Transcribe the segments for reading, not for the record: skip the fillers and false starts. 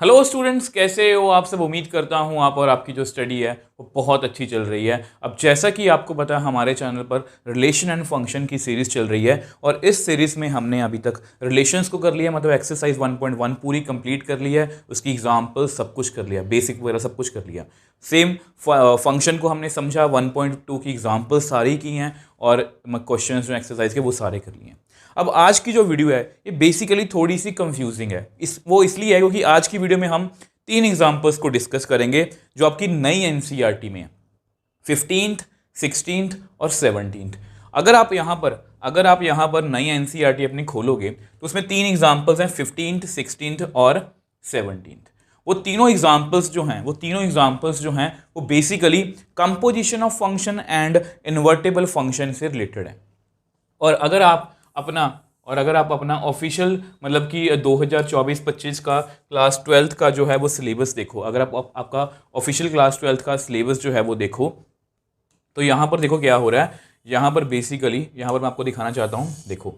Hello students, कैसे हो आप सब। उम्मीद करता हूँ आप और आपकी जो स्टडी है वो बहुत अच्छी चल रही है। अब जैसा कि आपको पता है हमारे चैनल पर रिलेशन एंड फंक्शन की सीरीज़ चल रही है और इस सीरीज़ में हमने अभी तक रिलेशंस को कर लिया, मतलब एक्सरसाइज 1.1 पूरी कंप्लीट कर ली है, उसकी एग्जाम्पल सब कुछ कर लिया, बेसिक वगैरह सब कुछ कर लिया। सेम फंक्शन को हमने समझा, 1.2 की एग्जाम्पल सारी की हैं और क्वेश्चन जो एक्सरसाइज के वो सारे कर लिए हैं। अब आज की जो वीडियो है ये बेसिकली थोड़ी सी कंफ्यूजिंग है, वो इसलिए है क्योंकि आज की वीडियो में हम 3 एग्जाम्पल्स को डिस्कस करेंगे जो आपकी नई एनसीईआरटी में है, 15th, 16th और 17th। अगर आप यहाँ पर नई एनसीईआरटी अपनी खोलोगे तो उसमें 3 एग्जाम्पल्स हैं, 15th, 16th और 17th। वो तीनों एग्जाम्पल्स जो हैं वो basically composition of function and invertible function से रिलेटेड है। और अगर आप अपना ऑफिशियल मतलब कि 2024-25 का क्लास 12th का जो है वो सिलेबस देखो, अगर आप आपका ऑफिशियल क्लास 12th का सिलेबस जो है वो देखो, तो यहाँ पर देखो क्या हो रहा है। यहाँ पर मैं आपको दिखाना चाहता हूँ। देखो,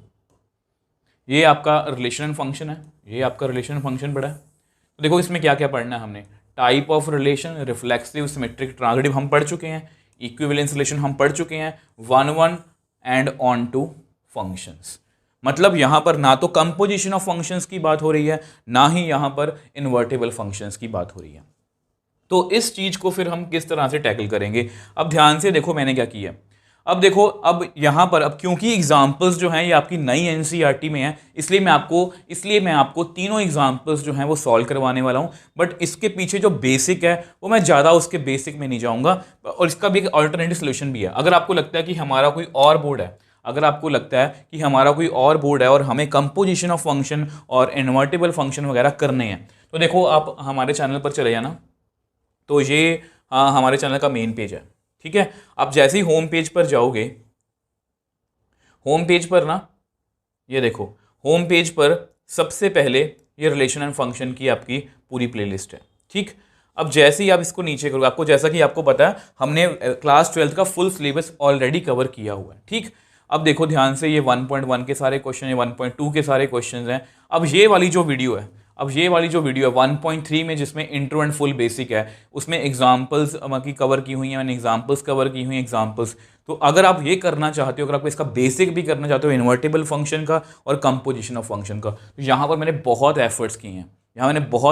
ये आपका रिलेशन फंक्शन है, ये आपका रिलेशन फंक्शन पड़ा है। तो देखो इसमें क्या क्या पढ़ना है हमने। Type of relation, reflexive, symmetric, transitive हम पढ़ चुके हैं। इक्विवेलेंस रिलेशन हम पढ़ चुके हैं। One one and onto functions. मतलब यहाँ पर ना तो कंपोजिशन ऑफ फंक्शंस की बात हो रही है, ना ही यहाँ पर इन्वर्टेबल फंक्शंस की बात हो रही है। तो इस चीज़ को फिर हम किस तरह से टैकल करेंगे। अब ध्यान से देखो मैंने क्या किया। अब देखो, अब यहाँ पर अब क्योंकि एग्जाम्पल्स जो हैं ये आपकी नई एनसीईआरटी में है, इसलिए मैं आपको तीनों एग्जाम्पल्स जो हैं वो सॉल्व करवाने वाला हूँ। बट इसके पीछे जो बेसिक है वो मैं ज़्यादा उसके बेसिक में नहीं जाऊँगा, और इसका भी एक अल्टरनेटिव सोल्यूशन भी है। अगर आपको लगता है कि हमारा कोई और बोर्ड है, और हमें कंपोजिशन ऑफ फंक्शन और इन्वर्टेबल फंक्शन वगैरह करने हैं, तो देखो आप हमारे चैनल पर चले जाना। तो ये हमारे चैनल का मेन पेज है, ठीक है। आप जैसे ही होम पेज पर जाओगे, होम पेज पर ना, ये देखो, होम पेज पर सबसे पहले ये रिलेशन एंड फंक्शन की आपकी पूरी प्लेलिस्ट है, ठीक। अब जैसे ही आप इसको नीचे करोगे, आपको जैसा कि आपको पता है हमने क्लास 12th का फुल सिलेबस ऑलरेडी कवर किया हुआ है, ठीक। अब देखो ध्यान से, ये 1.1 के सारे क्वेश्चन है, 1.2 के सारे क्वेश्चन हैं। अब ये वाली जो वीडियो है 1.3 में, जिसमें इंट्रो एंड फुल बेसिक है, उसमें एग्जाम्पल्स की कवर की हुई हैं, मैंने एग्जाम्पल्स कवर की हुई हैं, एग्जाम्पल्स। तो अगर आप ये करना चाहते हो, अगर आप इसका बेसिक भी करना चाहते हो, इन्वर्टेबल फंक्शन का और कंपोजिशन ऑफ फंक्शन का, तो यहाँ पर मैंने बहुत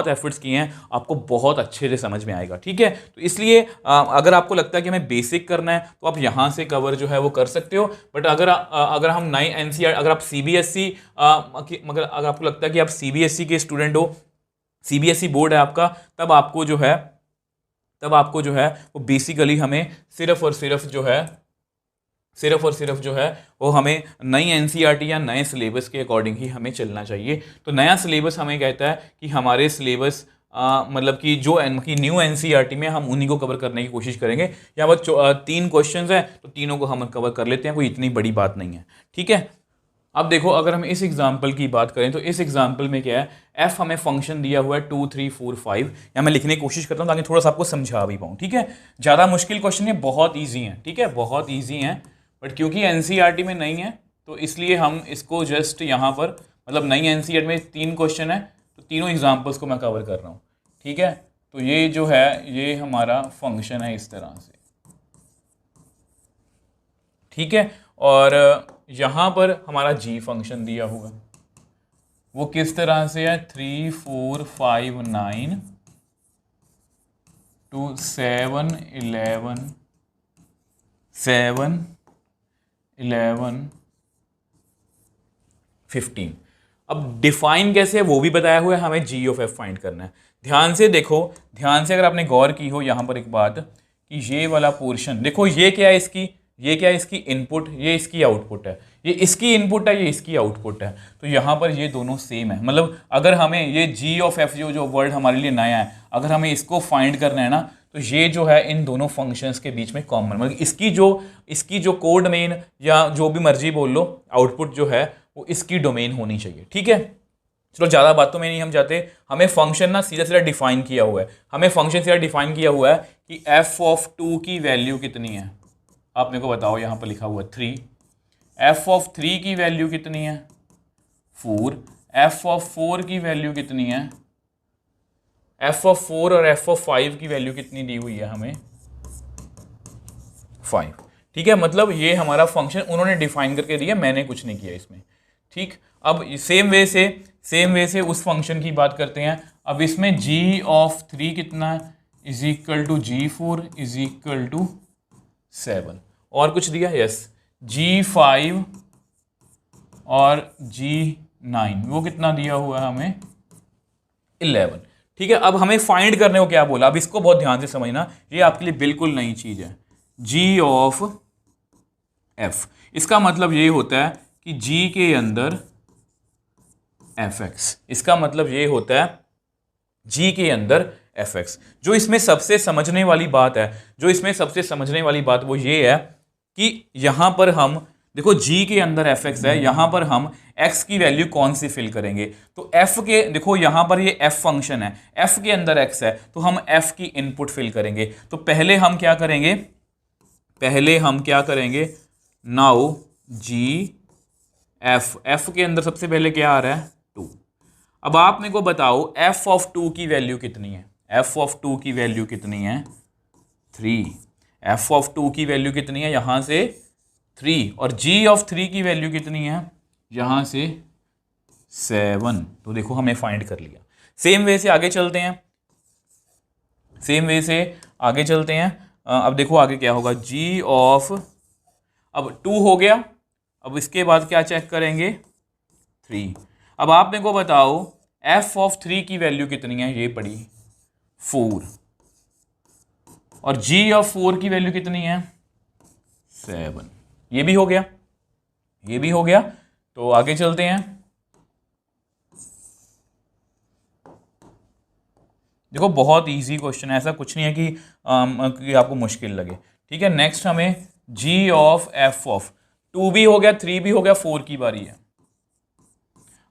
एफर्ट्स किए हैं, आपको बहुत अच्छे से समझ में आएगा, ठीक है। तो इसलिए अगर आपको लगता है कि हमें बेसिक करना है तो आप यहाँ से कवर जो है वो कर सकते हो। बट अगर हम नई एनसीईआरटी, अगर आप सीबीएसई, अगर आपको लगता है कि आप सीबीएसई के स्टूडेंट हो, सीबीएसई बोर्ड है आपका, तब आपको जो है वो बेसिकली हमें सिर्फ और सिर्फ जो है वो हमें नई एनसीईआरटी या नए सिलेबस के अकॉर्डिंग ही हमें चलना चाहिए। तो नया सिलेबस हमें कहता है कि हमारे सिलेबस मतलब कि जो की न्यू एनसीईआरटी में हम उन्हीं को कवर करने की कोशिश करेंगे। यहाँ पर 3 क्वेश्चंस हैं, तो तीनों को हम कवर कर लेते हैं, कोई इतनी बड़ी बात नहीं है, ठीक है। अब देखो, अगर हम इस एग्जाम्पल की बात करें तो इस एग्जाम्पल में क्या है, एफ हमें फंक्शन दिया हुआ है 2, 3, 4, 5। या मैं लिखने की कोशिश करता हूँ ताकि थोड़ा सा आपको समझा भी पाऊँ, ठीक है। ज़्यादा मुश्किल क्वेश्चन है, बहुत ईजी है, ठीक है, बहुत ईजी है। बट क्योंकि एनसीईआरटी में नहीं है तो इसलिए हम इसको जस्ट यहाँ पर, मतलब नई एनसीईआरटी में 3 क्वेश्चन है, तो तीनों एग्जाम्पल्स को मैं कवर कर रहा हूँ, ठीक है। तो ये जो है ये हमारा फंक्शन है इस तरह से, ठीक है। और यहाँ पर हमारा जी फंक्शन दिया हुआ, वो किस तरह से है, 3, 4, 5, 9 to 7, 11, 15। अब डिफाइन कैसे है वो भी बताया हुआ है, हमें जी ऑफ एफ फाइंड करना है। ध्यान से देखो, अगर आपने गौर की हो यहाँ पर एक बात, कि ये वाला पोर्शन देखो, ये क्या है इसकी इनपुट, ये इसकी आउटपुट है, ये इसकी इनपुट है, ये इसकी आउटपुट है। तो यहाँ पर ये दोनों सेम है। मतलब अगर हमें ये जी ऑफ एफ जो वर्ड हमारे लिए नया है, अगर हमें इसको फाइंड करना है ना, तो ये जो है इन दोनों फंक्शंस के बीच में कॉमन, मतलब इसकी जो कोड मेन या जो भी मर्जी बोल लो, आउटपुट जो है वो इसकी डोमेन होनी चाहिए, ठीक है। चलो ज़्यादा बातों में नहीं हम जाते, हमें फंक्शन ना सीधा डिफाइन किया हुआ है, कि एफ ऑफ 2 की वैल्यू कितनी है। आप मेरे को बताओ, यहाँ पर लिखा हुआ है 3। एफ ऑफ 3 की वैल्यू कितनी है, 4। एफ ऑफ 4 की वैल्यू कितनी है, एफ ऑफ 4 और एफ ऑफ 5 की वैल्यू कितनी दी हुई है हमें, 5। ठीक है, मतलब ये हमारा फंक्शन उन्होंने डिफाइन करके दिया, मैंने कुछ नहीं किया इसमें। ठीक, अब सेम वे से उस फंक्शन की बात करते हैं। अब इसमें g ऑफ 3 कितना है, is equal to g4 is equal to 7, और कुछ दिया, यस, g5 और g9 वो कितना दिया हुआ है हमें, 11। ठीक है, अब हमें फाइंड करने को क्या बोला, अब इसको बहुत ध्यान से समझना, ये आपके लिए बिल्कुल नई चीज है। g ऑफ f, इसका मतलब ये होता है कि g के अंदर fx, इसका मतलब ये होता है g के अंदर fx। जो इसमें सबसे समझने वाली बात है, वो ये है कि यहां पर हम देखो g के अंदर fx है, यहां पर हम x की वैल्यू कौन सी फिल करेंगे, तो f के देखो यहां पर ये f फंक्शन है, f के अंदर x है, तो हम f की इनपुट फिल करेंगे। तो पहले हम क्या करेंगे, नाउ g f के अंदर सबसे पहले क्या आ रहा है, 2। अब आप मेरे को बताओ f ऑफ 2 की वैल्यू कितनी है, f ऑफ 2 की वैल्यू कितनी है, 3। f ऑफ 2 की वैल्यू कितनी है, यहां से 3, और g ऑफ 3 की वैल्यू कितनी है, यहां से 7। तो देखो हमने फाइंड कर लिया। सेम वे से आगे चलते हैं, अब देखो आगे क्या होगा, g ऑफ, अब 2 हो गया, अब इसके बाद क्या चेक करेंगे, 3। अब आप मेरे को बताओ f ऑफ 3 की वैल्यू कितनी है, ये पड़ी 4, और g ऑफ 4 की वैल्यू कितनी है, 7। ये भी हो गया, तो आगे चलते हैं। देखो बहुत इजी क्वेश्चन है, ऐसा कुछ नहीं है कि आपको मुश्किल लगे। ठीक है, नेक्स्ट हमें g ऑफ f ऑफ 2 भी हो गया, 3 भी हो गया, 4 की बारी है।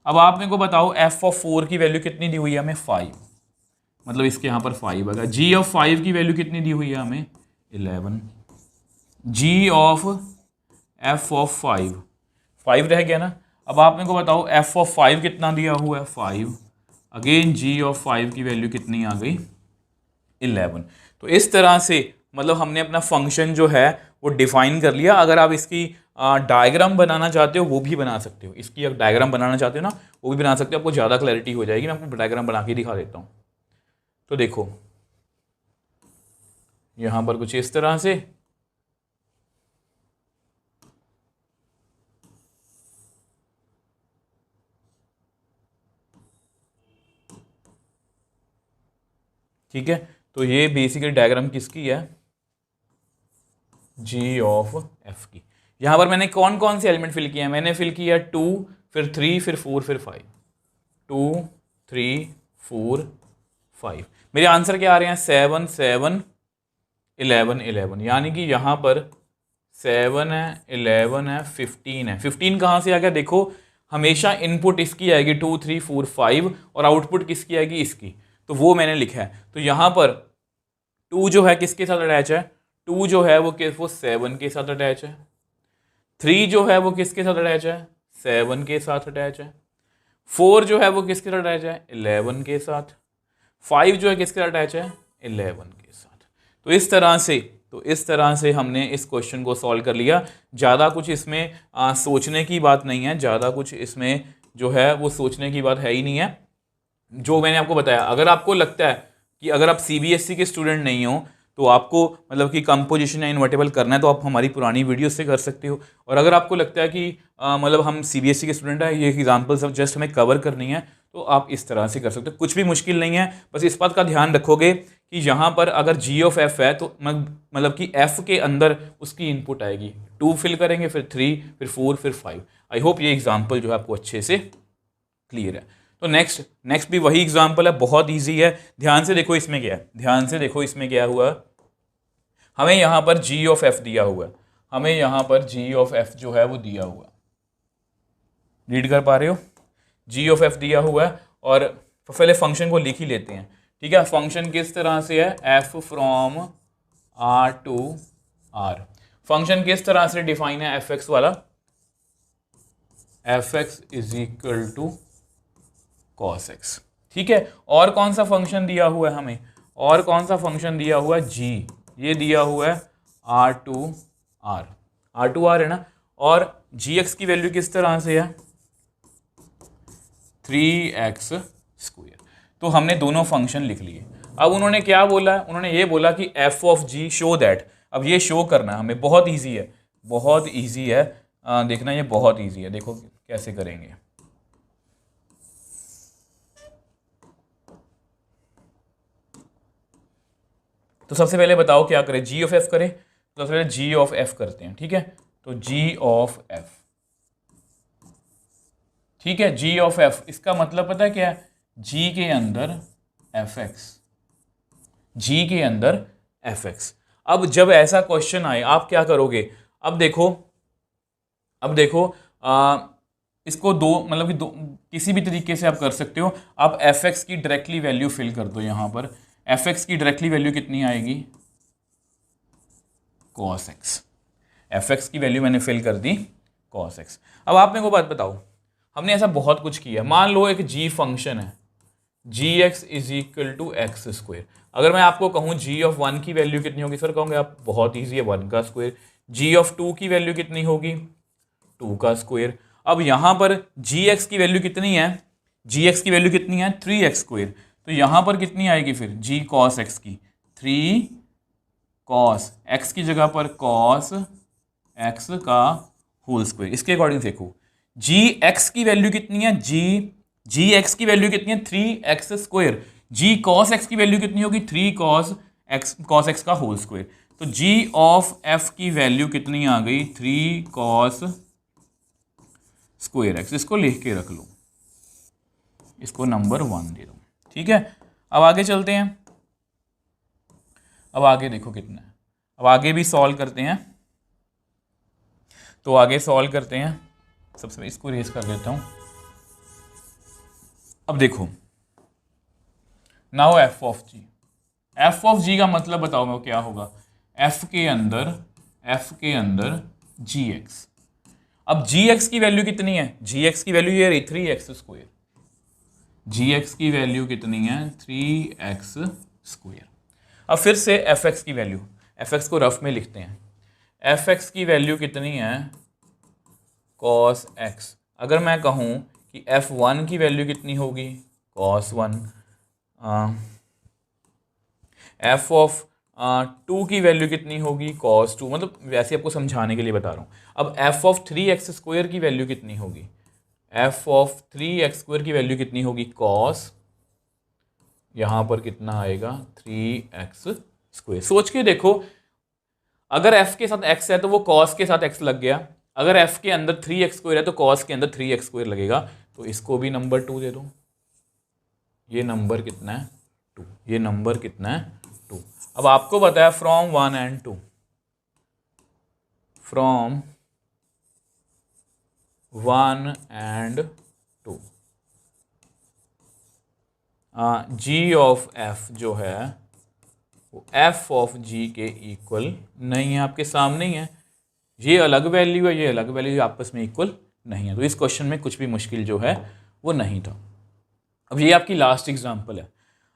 अब आप मेरे को बताओ f ऑफ 4 की वैल्यू कितनी दी हुई है हमें, 5, मतलब इसके यहां पर 5 आएगा। g ऑफ 5 की वैल्यू कितनी दी हुई है हमें, 11। g ऑफ f ऑफ 5 रह गया ना। अब आप मेरे को बताओ f ऑफ 5 कितना दिया हुआ है, 5। अगेन g ऑफ 5 की वैल्यू कितनी आ गई, 11। तो इस तरह से मतलब हमने अपना फंक्शन जो है वो डिफाइन कर लिया। अगर आप इसकी डायग्राम बनाना चाहते हो वो भी बना सकते हो, इसकी अगर डायग्राम बनाना चाहते हो ना वो भी बना सकते हो, आपको ज़्यादा क्लैरिटी हो जाएगी। मैं आपको डायग्राम बना के दिखा देता हूँ। तो देखो यहाँ पर कुछ इस तरह से, ठीक है, तो ये बेसिकली डायग्राम किसकी है, g ऑफ f की। यहाँ पर मैंने कौन कौन से एलिमेंट फिल किए हैं, मैंने फिल किया 2, फिर 3, फिर 4, फिर 5। 2, 3, 4, 5। मेरे आंसर क्या आ रहे हैं, 7, 7, 11, 11। यानी कि यहाँ पर 7 है, 11 है, 15 है। 15 कहाँ से आ गया, देखो हमेशा इनपुट इसकी आएगी 2, 3, 4, 5 और आउटपुट किसकी आएगी, इसकी, तो वो मैंने लिखा है। तो यहाँ पर 2 जो है किसके साथ अटैच है, 2 जो है वो 7 के साथ अटैच है। 3 जो है वो किसके साथ अटैच है, 7 के साथ अटैच है। 4 जो है वो किसके साथ अटैच है, 11 के साथ। 5 जो है किसके साथ अटैच है, 11 के साथ। तो इस तरह से हमने इस क्वेश्चन को सॉल्व कर लिया। ज़्यादा कुछ इसमें सोचने की बात नहीं है, ज़्यादा कुछ इसमें जो है वो सोचने की बात है ही नहीं है। जो मैंने आपको बताया, अगर आपको लगता है कि अगर आप CBSE के स्टूडेंट नहीं हो तो आपको मतलब कि कंपोजिशन या इन्वर्टेबल करना है तो आप हमारी पुरानी वीडियो से कर सकते हो। और अगर आपको लगता है कि मतलब हम CBSE के स्टूडेंट हैं, ये एग्जांपल्स जस्ट हमें कवर करनी है, तो आप इस तरह से कर सकते हो। कुछ भी मुश्किल नहीं है, बस इस बात का ध्यान रखोगे कि यहाँ पर अगर g ऑफ f है तो मतलब कि f के अंदर उसकी इनपुट आएगी। 2 फिल करेंगे, फिर 3, फिर 4, फिर 5। आई होप ये एग्जाम्पल जो है आपको अच्छे से क्लियर है। तो नेक्स्ट भी वही एग्जाम्पल है, बहुत ईजी है। ध्यान से देखो इसमें क्या हुआ, हमें यहाँ पर g ऑफ f दिया हुआ है, हमें यहाँ पर g ऑफ f जो है वो दिया हुआ है, रीड कर पा रहे हो, g ऑफ f दिया हुआ है। और पहले फंक्शन को लिख ही लेते हैं। ठीक है, फंक्शन किस तरह से है, f from r to r। Function किस तरह से डिफाइन है, fx वाला, fx is equal to cos x। ठीक है। और कौन सा फंक्शन दिया हुआ है हमें, और कौन सा फंक्शन दिया हुआ है, जी, ये दिया हुआ है R2R, R2R है ना। और gx की वैल्यू किस तरह से है, 3x²। तो हमने दोनों फंक्शन लिख लिए। अब उन्होंने क्या बोला है, उन्होंने ये बोला कि f of g show that. अब ये शो करना है हमें, बहुत ईजी है, बहुत ईजी है। देखना ये बहुत ईजी है, देखो कैसे करेंगे। तो सबसे पहले बताओ क्या करें, g ऑफ f करें। तो सबसे पहले g ऑफ f करते हैं, ठीक है। तो g ऑफ f, ठीक है, g ऑफ f, इसका मतलब पता है क्या है, g के अंदर fx, g के अंदर fx। अब जब ऐसा क्वेश्चन आए आप क्या करोगे, अब देखो, इसको दो मतलब कि दो किसी भी तरीके से आप कर सकते हो। आप fx की डायरेक्टली वैल्यू फिल कर दो। यहाँ पर fx की डायरेक्टली वैल्यू कितनी आएगी, cos x। fx की वैल्यू मैंने फिल कर दी cos x। अब आप मेरे को बात बताओ, हमने ऐसा बहुत कुछ किया। मान लो एक g फंक्शन है, gx is equal to x²। अगर मैं आपको कहूँ g ऑफ 1 की वैल्यू कितनी होगी, सर कहोगे आप बहुत ईजी है, 1 का स्क्वायर। g ऑफ 2 की वैल्यू कितनी होगी, 2 का स्क्वायर। अब यहाँ पर gx की वैल्यू कितनी है, gx की वैल्यू कितनी है, 3x²। तो यहाँ पर कितनी आएगी फिर, g cos x की, 3 cos x की जगह पर cos x का होल स्क्वायर। इसके अकॉर्डिंग देखो gx की वैल्यू कितनी है, gx की वैल्यू कितनी है, 3x²। g cos x की वैल्यू कितनी होगी, 3 cos x का होल स्क्वायर। तो g ऑफ f की वैल्यू कितनी आ गई, 3 cos स्क्वायर x। इसको लिख के रख लो, इसको नंबर 1 दे दो, ठीक है। अब आगे चलते हैं। अब आगे देखो कितना है, अब आगे भी सॉल्व करते हैं। तो आगे सॉल्व करते हैं, सबसे इसको रेस कर देता हूं। अब देखो, नाउ f ऑफ g का मतलब बताओ मैं क्या होगा, f के अंदर gx। अब gx की वैल्यू कितनी है, gx की वैल्यू ये 3x²। gx की वैल्यू कितनी है, 3x²। अब फिर से fx की वैल्यू, fx को रफ में लिखते हैं। fx की वैल्यू कितनी है, cos x। अगर मैं कहूँ कि f1 की वैल्यू कितनी होगी, cos 1। f ऑफ 2 की वैल्यू कितनी होगी, cos 2। मतलब वैसे आपको समझाने के लिए बता रहा हूँ। अब f ऑफ 3x² की वैल्यू कितनी होगी, f ऑफ 3x² की वैल्यू कितनी होगी, cos, यहाँ पर कितना आएगा, 3x²। सोच के देखो, अगर f के साथ x है तो वो cos के साथ x लग गया। अगर f के अंदर 3x² है तो cos के अंदर 3x² लगेगा। तो इसको भी नंबर 2 दे दो। ये नंबर कितना है, 2। ये नंबर कितना है, 2। अब आपको बताया from 1 and 2, from 1 and 2 g of f जो है वो f ऑफ g के इक्वल नहीं है, आपके सामने ही है। ये अलग वैल्यू है, ये अलग वैल्यू, आपस में इक्वल नहीं है। तो इस क्वेश्चन में कुछ भी मुश्किल जो है वो नहीं था। अब ये आपकी लास्ट एग्जांपल है।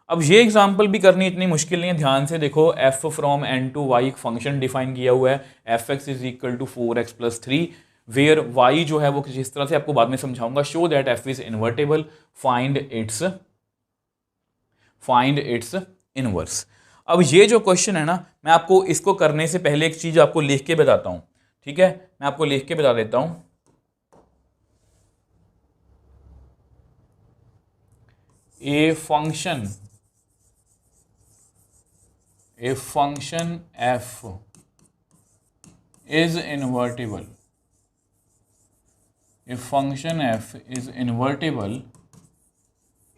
अब ये एग्जांपल भी करनी इतनी मुश्किल नहीं है, ध्यान से देखो। f from n to y एक फंक्शन डिफाइन किया हुआ है, fx is equal to 4x plus 3, where y जो है वो जिस तरह से आपको बाद में समझाऊंगा। Show that f is invertible, find its inverse. अब ये जो क्वेश्चन है ना, मैं आपको इसको करने से पहले एक चीज आपको लिख के बताता हूं, ठीक है। मैं आपको लिख के बता देता हूं। A function f is invertible, if function f is invertible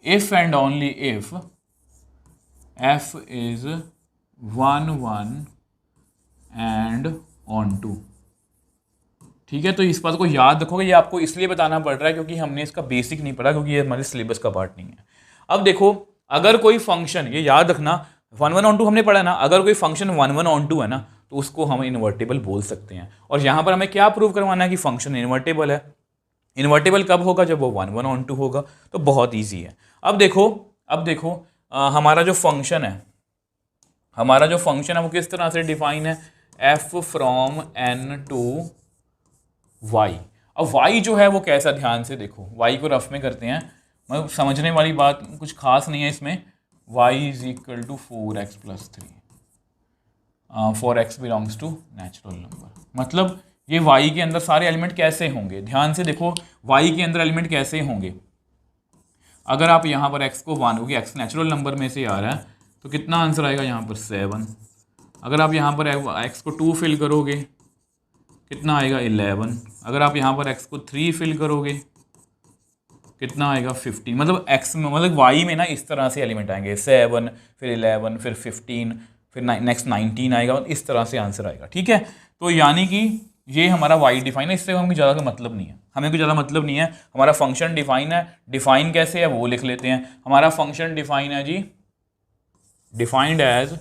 if and only if f is 1 1 and onto, ठीक है। तो इस बात को याद रखोगे, ये आपको इसलिए बताना पड़ रहा है क्योंकि हमने इसका बेसिक नहीं पढ़ा, क्योंकि ये हमारे सिलेबस का पार्ट नहीं है। अब देखो, अगर कोई फंक्शन, ये याद रखना, 1 1 on 2 हमने पढ़ा ना, अगर कोई फंक्शन 1 1 on 2 है ना तो उसको हम इन्वर्टेबल बोल सकते हैं। और यहाँ पर हमें क्या प्रूव करवाना है कि फंक्शन इन्वर्टेबल है। इन्वर्टेबल कब होगा? जब वो 1 1 ऑन टू होगा। तो बहुत ईजी है। अब देखो हमारा जो फंक्शन है वो किस तरह से डिफाइन है? F from N to Y. अब वाई जो है वो कैसा, ध्यान से देखो, वाई को रफ में करते हैं, मतलब समझने वाली बात कुछ खास नहीं है इसमें। Y is equal to 4x plus 3 for X belongs to natural number. मतलब ये y के अंदर सारे एलिमेंट कैसे होंगे? ध्यान से देखो, y के अंदर एलिमेंट कैसे होंगे। अगर आप यहाँ पर x को मानोगे, x नेचुरल नंबर में से आ रहा है, तो कितना आंसर आएगा यहाँ पर? 7। अगर आप यहाँ पर x को 2 फिल करोगे, कितना आएगा? 11। अगर आप यहाँ पर x को 3 फिल करोगे, कितना आएगा? 15। मतलब x में, मतलब y में ना इस तरह से एलिमेंट आएंगे, 7 फिर 11 फिर 15 फिर नेक्स्ट 19 आएगा, और इस तरह से आंसर आएगा। ठीक है, तो यानी कि ये हमारा वाई डिफाइन है। इससे हमें ज़्यादा का मतलब नहीं है, हमें कोई ज़्यादा मतलब नहीं है। हमारा फंक्शन डिफाइन है, डिफाइन कैसे है वो लिख लेते हैं। हमारा फंक्शन डिफाइन है जी, defined as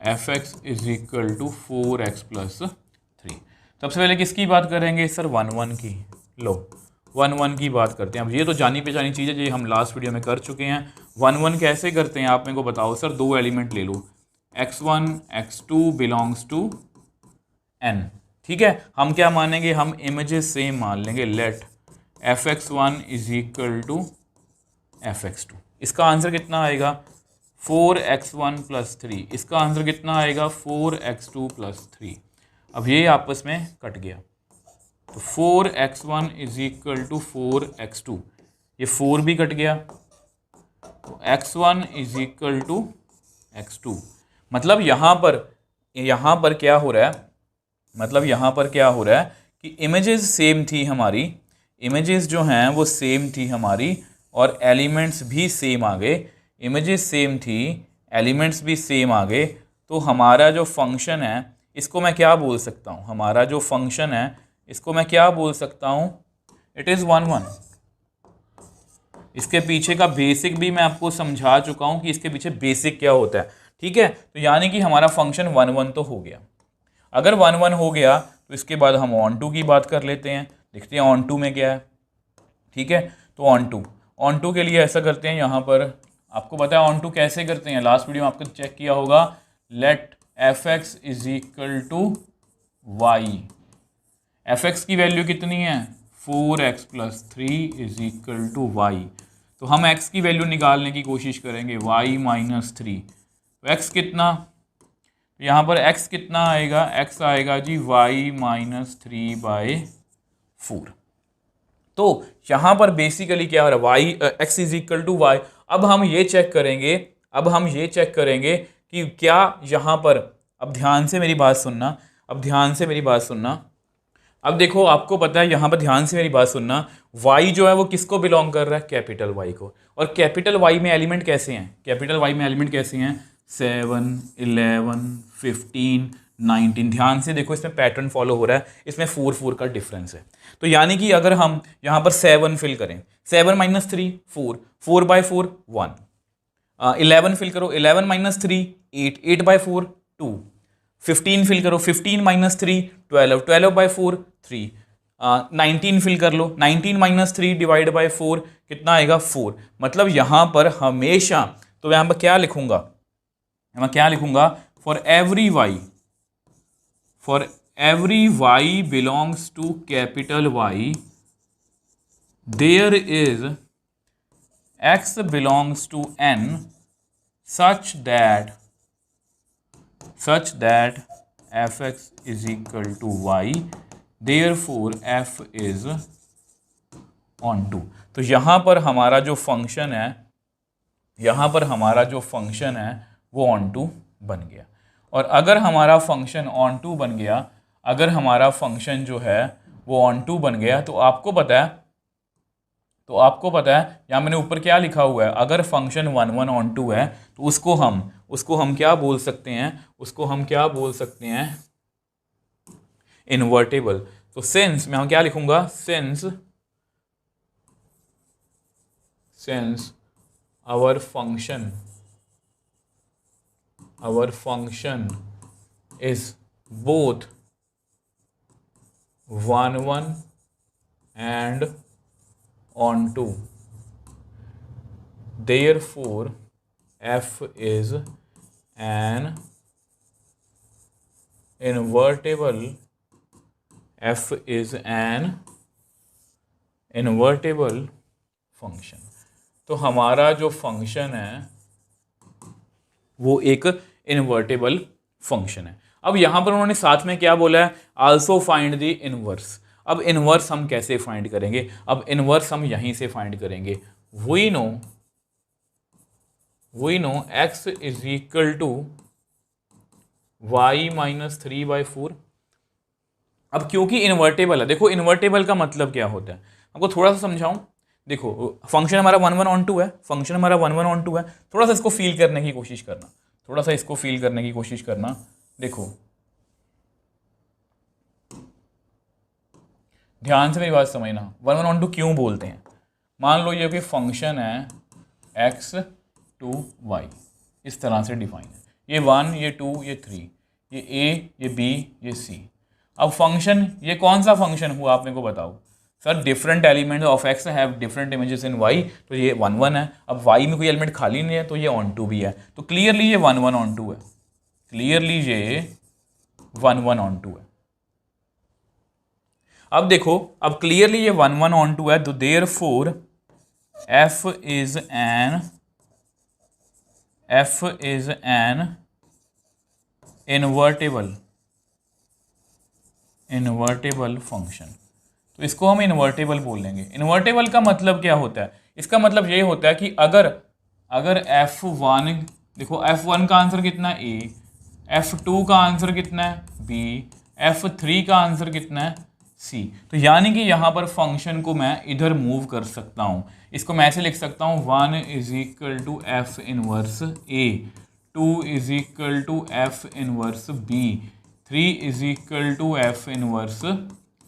f x is equal to 4x plus 3। सबसे पहले किसकी बात करेंगे सर? 1 1 की। लो 1 1 की बात करते हैं। अब ये तो जानी पहचानी चीज़ है, ये हम लास्ट वीडियो में कर चुके हैं। 1 1 कैसे करते हैं आप मेरे को बताओ सर? 2 एलिमेंट ले लो, x1 x2 belongs to n। ठीक है, हम क्या मानेंगे? हम इमेजेस सेम मान लेंगे। Let fx1 is equal to fx2। इसका आंसर कितना आएगा? 4x1 plus 3। इसका आंसर कितना आएगा? 4x2 plus 3। अब ये आपस में कट गया, तो 4x1 is equal to 4x2, ये 4 भी कट गया, तो x1 is equal to x2। मतलब यहाँ पर क्या हो रहा है? मतलब यहाँ पर क्या हो रहा है कि इमेजेस सेम थी हमारी, इमेजेस जो हैं वो सेम थी हमारी, और एलिमेंट्स भी सेम आ गए। इमेजेस सेम थी, एलिमेंट्स भी सेम आ गए। तो हमारा जो फंक्शन है इसको मैं क्या बोल सकता हूँ? हमारा जो फंक्शन है इसको मैं क्या बोल सकता हूँ? It is 1 1। इसके पीछे का बेसिक भी मैं आपको समझा चुका हूँ कि इसके पीछे बेसिक क्या होता है। ठीक है, तो यानी कि हमारा फंक्शन 1 1 तो हो गया। अगर 1 1 हो गया तो इसके बाद हम ऑन टू की बात कर लेते हैं, देखते हैं ऑन टू में क्या है। ठीक है, तो ऑन टू के लिए ऐसा करते हैं, यहाँ पर आपको पता है ऑन टू कैसे करते हैं, लास्ट वीडियो में आपको चेक किया होगा। Let F x is equal to Y. F X की वैल्यू कितनी है? 4x plus 3 is equal to Y. तो हम x की वैल्यू निकालने की कोशिश करेंगे, y माइनस 3। तो x कितना, यहाँ पर x कितना आएगा? x आएगा जी y माइनस 3/4। तो यहाँ पर बेसिकली क्या हो रहा है? x is equal to Y. अब हम ये चेक करेंगे कि क्या यहाँ पर, अब ध्यान से मेरी बात सुनना, अब देखो आपको पता है, यहाँ पर ध्यान से मेरी बात सुनना, y जो है वो किसको बिलोंग कर रहा है? कैपिटल Y को। और कैपिटल Y में एलिमेंट कैसे हैं? 7 11 15 19। ध्यान से देखो, इसमें पैटर्न फॉलो हो रहा है, इसमें 4 4 का डिफरेंस है। तो यानी कि अगर हम यहाँ पर 7 फिल करें, 7 माइनस 3 4, 4/4 1। 11 फिल करो, 11 माइनस 3 8, 8/4 2। 15 फिल करो, 15 माइनस 3 12, 12/4 3। 19 फिल कर लो, 19 माइनस 3 डिवाइड बाई 4 कितना आएगा? 4। मतलब यहाँ पर हमेशा, तो यहाँ पर क्या लिखूंगा? For every y belongs to capital Y, there is x belongs to n such that fx is equal to y, therefore f is on to. तो यहाँ पर हमारा जो फंक्शन है वो ऑन टू बन गया। और अगर हमारा फंक्शन ऑन टू बन गया, अगर हमारा फंक्शन जो है वो ऑन टू बन गया, तो आपको पता है यहाँ मैंने ऊपर क्या लिखा हुआ है? अगर फंक्शन 1 1 ऑन टू है तो उसको हम क्या बोल सकते हैं? इन्वर्टेबल। तो सिंस मैं क्या लिखूंगा? Since our function is both 1 1 and on 2, therefore f is an invertible function. तो हमारा जो फंक्शन है वो एक इन्वर्टेबल फंक्शन है। अब यहां पर उन्होंने साथ में क्या बोला है, आल्सो फाइंड द इनवर्स। अब इनवर्स हम कैसे फाइंड करेंगे, अब इनवर्स हम यहीं से फाइंड करेंगे। We know x is equal to y minus 3/4। अब क्योंकि इन्वर्टेबल है, देखो इन्वर्टेबल का मतलब क्या होता है आपको थोड़ा सा समझाऊं। देखो फंक्शन हमारा 1 1 on 2 है, फंक्शन हमारा 1 1 on 2 है। थोड़ा सा इसको फील करने की कोशिश करना, थोड़ा सा इसको फील करने की कोशिश करना। देखो ध्यान से मेरी बात समझना, 1 1 on 2 क्यों बोलते हैं। मान लो ये कोई फंक्शन है x to y, इस तरह से डिफाइन है, ये 1 ये 2 ये 3, ये a ये b ये c। अब फंक्शन ये कौन सा फंक्शन हुआ आप मेरे को बताओ। Sir different element of x have different images in y, तो ये 1 1 है। अब y में कोई एलिमेंट खाली नहीं है तो ये on 2 भी है, तो क्लियरली ये 1 1 on 2 है, क्लियरली ये 1 1 on 2 है। अब देखो अब क्लियरली ये 1 1 on 2 है, तो therefore f is an invertible function. तो इसको हम इन्वर्टेबल बोल लेंगे। इन्वर्टेबल का मतलब क्या होता है, इसका मतलब ये होता है कि अगर f1, देखो f1 का आंसर कितना है a, f2 का आंसर कितना है b, f3 का आंसर कितना है c। तो यानी कि यहाँ पर फंक्शन को मैं इधर मूव कर सकता हूँ। इसको मैं ऐसे लिख सकता हूँ 1 is equal to f inverse a, 2 is equal to f inverse b, 3 is equal to f inverse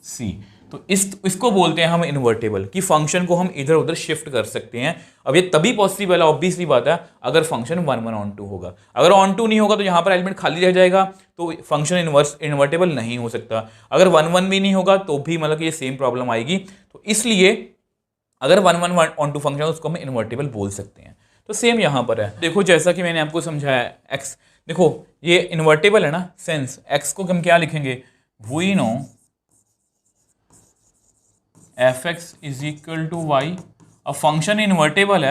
c। तो इसको बोलते हैं हम इन्वर्टेबल, कि फंक्शन को हम इधर उधर शिफ्ट कर सकते हैं। अब ये तभी पॉसिबल है, ऑब्वियसली बात है, अगर फंक्शन 1 1 on 2 होगा। अगर on 2 नहीं होगा तो यहाँ पर एलिमेंट खाली रह जाएगा, तो फंक्शन इन्वर्टेबल नहीं हो सकता। अगर 1 1 भी नहीं होगा तो भी मतलब कि ये सेम प्रॉब्लम आएगी। तो इसलिए अगर 1 1 on 2 फंक्शन उसको हम इन्वर्टेबल बोल सकते हैं। तो सेम यहाँ पर है, देखो जैसा कि मैंने आपको समझाया x, देखो ये इन्वर्टेबल है ना, सेंस x को हम क्या लिखेंगे, we know fx is equal to Y. अब फंक्शन इन्वर्टेबल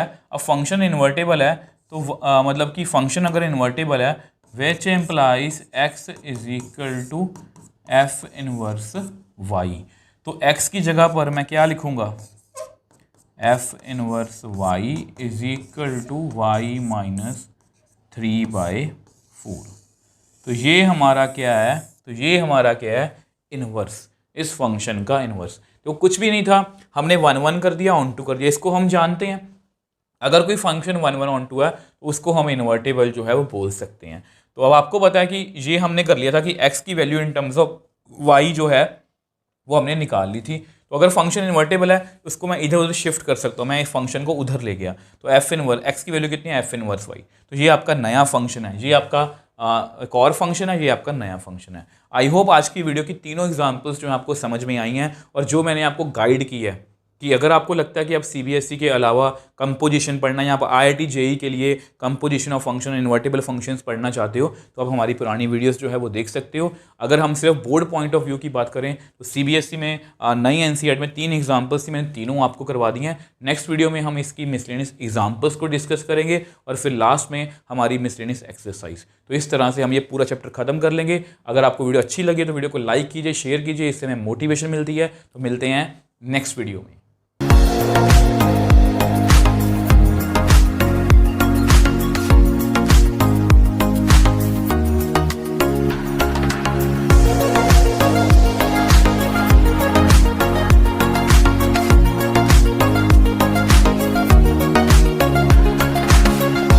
है, तो मतलब कि फंक्शन अगर इन्वर्टेबल है which implies x is equal to f inverse y। तो x की जगह पर मैं क्या लिखूंगा, f inverse y is equal to y minus 3/4। तो ये हमारा क्या है, इनवर्स, इस फंक्शन का इनवर्स। तो कुछ भी नहीं था, हमने 1 1 कर दिया, on 2 कर दिया। इसको हम जानते हैं, अगर कोई फंक्शन 1 1 on 2 है तो उसको हम इन्वर्टेबल जो है वो बोल सकते हैं। तो अब आपको पता है कि ये हमने कर लिया था कि x की value in terms of y जो है वो हमने निकाल ली थी। तो अगर फंक्शन इन्वर्टेबल है तो उसको मैं इधर उधर शिफ्ट कर सकता हूँ, मैं इस फंक्शन को उधर ले गया, तो f इनवर्स x की वैल्यू कितनी है, f इनवर्स y। तो ये आपका नया फंक्शन है, ये आपका एक और फंक्शन है, ये आपका नया फंक्शन है। आई होप आज की वीडियो की तीनों एग्जांपल्स जो है आपको समझ में आई हैं, और जो मैंने आपको गाइड की है कि अगर आपको लगता है कि आप सीबीएसई के अलावा कंपोजिशन पढ़ना या आप आईआईटी जेई के लिए composition of function invertible functions पढ़ना चाहते हो, तो आप हमारी पुरानी वीडियोस जो है वो देख सकते हो। अगर हम सिर्फ बोर्ड पॉइंट ऑफ व्यू की बात करें तो सीबीएसई में नई एनसीईआरटी में 3 एग्जाम्पल्स थी, मैंने तीनों आपको करवा दी हैं। नेक्स्ट वीडियो में हम इसकी मिसलेनियस एग्जाम्पल्स को डिस्कस करेंगे और फिर लास्ट में हमारी मिसलेनियस एक्सरसाइज। तो इस तरह से हम ये पूरा चैप्टर खत्म कर लेंगे। अगर आपको वीडियो अच्छी लगी तो वीडियो को लाइक कीजिए, शेयर कीजिए, इससे हमें मोटिवेशन मिलती है। तो मिलते हैं नेक्स्ट वीडियो में।